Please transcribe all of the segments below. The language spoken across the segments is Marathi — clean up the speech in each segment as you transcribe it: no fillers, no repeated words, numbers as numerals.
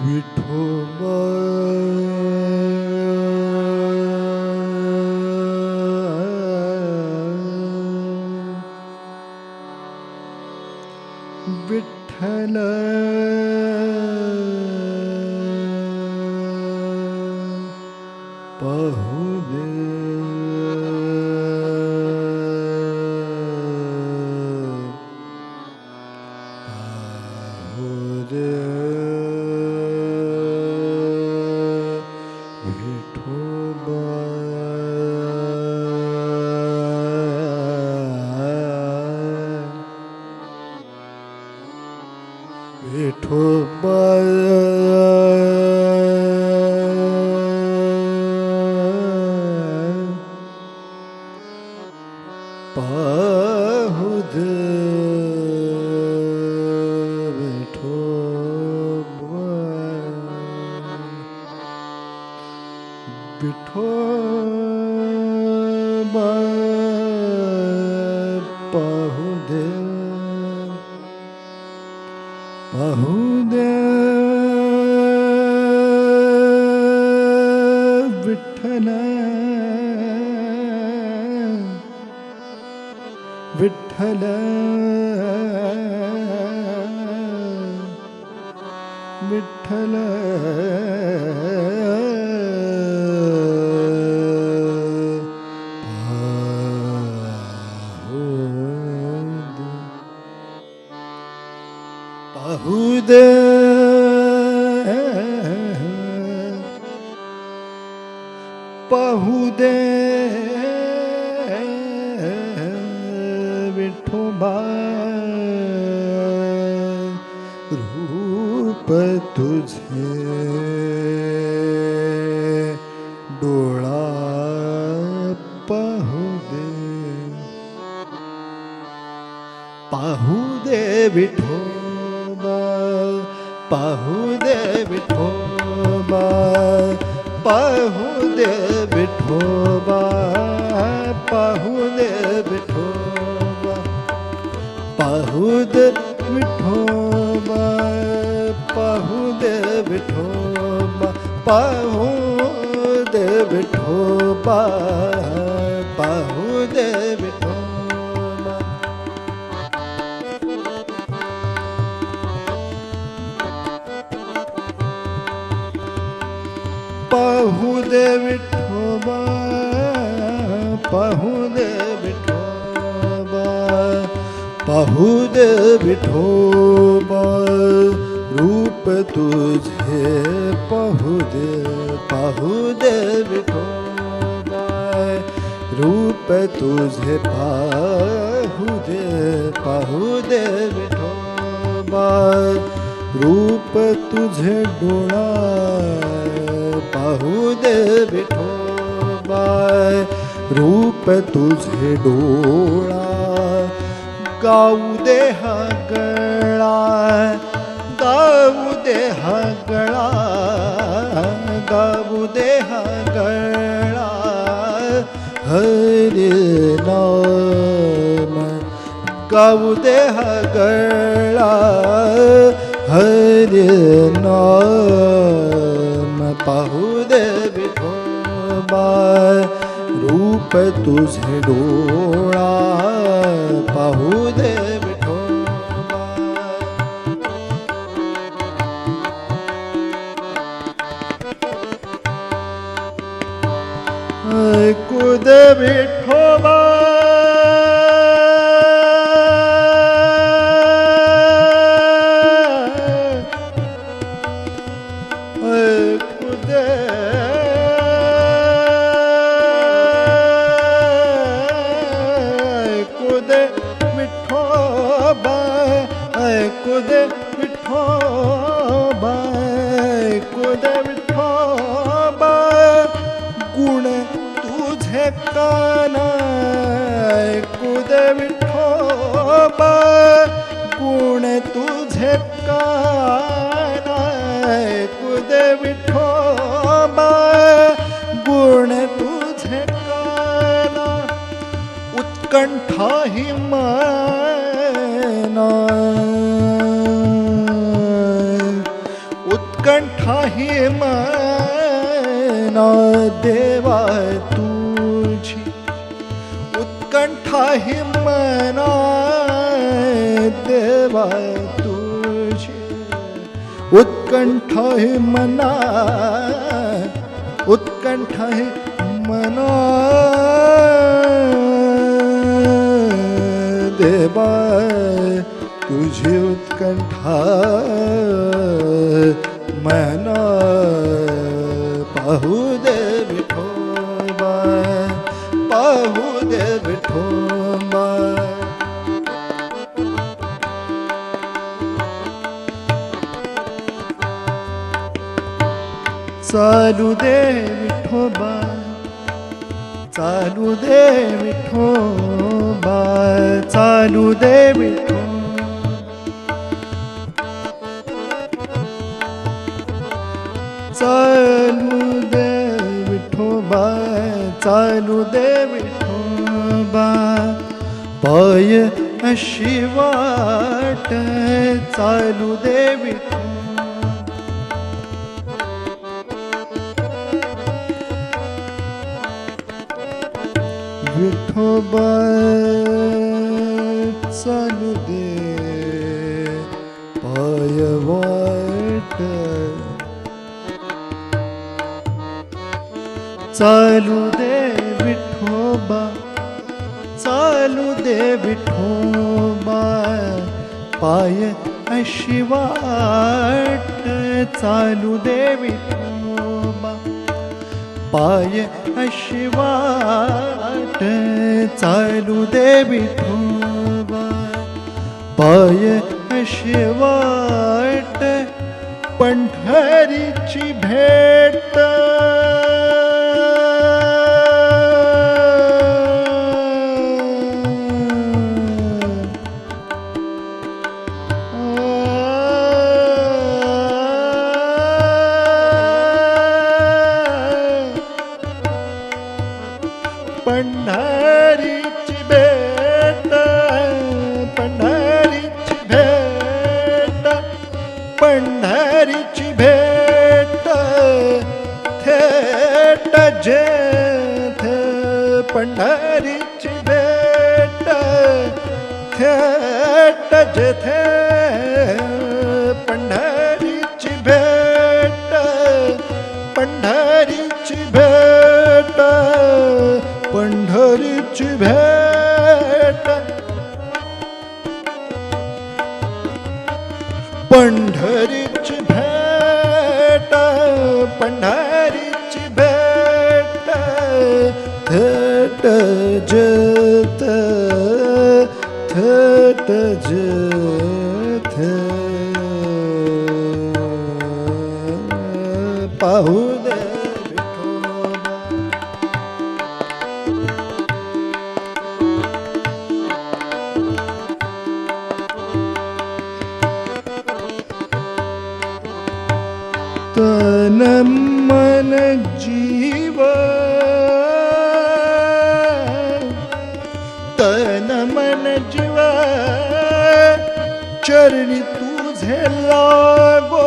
विठोबा विठ्ठल पाहू दे विठोबा पाहू दे विठोबा विठोबा पाहू दे पाहू दे विठ्ठल विठ्ठल विठ्ठल पाहू दे पाहू दे विठोबा रूप तुझे डोळा पाहू दे विठोबा पाहू दे विठोबा पाहू दे विठोबा पाहू दे विठोबा पाहू दे विठोबा पाहू दे विठोबा पाहू दे विठोबा पाहू दे विठोबा पाहू दे विठोबा पाहू दे विठोबा पाहू दे विठोबा रूप तुझे पाहू दे विठोबा रूप तुझे पाहू दे विठोबा रूप तुझे डोळा पाहू दे विठोबा रूप तुझे डोळा गाऊ दे हा गळा गाऊ दे हा गळा गाऊ दे हा गळा हरे नाम गाऊ दे हा गळा हरे नाम पाहू दे विठोबा रूप तुझे डोळा पाहू दे विठोबा ऐकू दे विठोबा ऐकू दे विठोबा ऐकू दे विठोबा ऐकू दे विठोबा गुण झेकाना ऐकू दे विठोबा गुण तुझे काना ऐकू दे विठोबा गुण तुझे काना उत्कंठा ही मना उत्कंठा ही मना देवा तुझी उत्कंठा ही मना देवा तुझी उत्कंठा ही मना उत्कंठा ही मना देवा तुझी उत्कंठा मना पाहू दे विठोबा पाहू दे विठोबा चालू दे विठोबा चालू दे विठोबा चालू दे विठोबा चालू दे विठोबा चालू दे विठोबा पाय अशी वाट चालू दे विठोबा चालू दे पाय वाट चालू दे विठोबा चालू दे विठोबा पाय अशी वाट चालू दे विठोबा पाय अशी वाट चालू दे विठोबा पाय अशी वाट पंढरीची भेट पंढरीची भेट पंढरीची भेट पंढरीची भेट थेट जेथ पंढरीची भेट थेट जेथे पंढरीची भेट पंढरीची भेट पंढरीची भेट पंढरीची भेट पंढरीची भेट थेट जेथ थेट जेथ पाहू दे तन मन जीव तन मन जीव चरणी तुझे लागो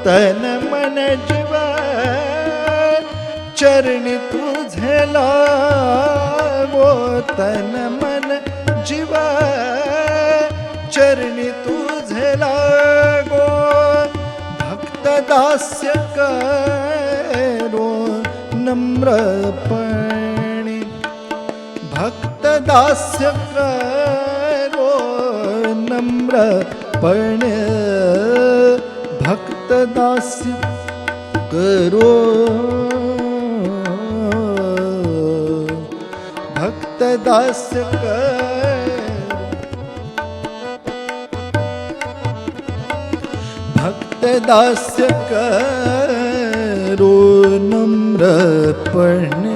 तन मन जीव चरणी तुझे लागो तन मन जीव चरणी तुझे लागो दास्य करो नम्रपणे भक्त दास्य करो नम्रपणे भक्त दास्य करो भक्त दास्य दास्य करो नम्रपणे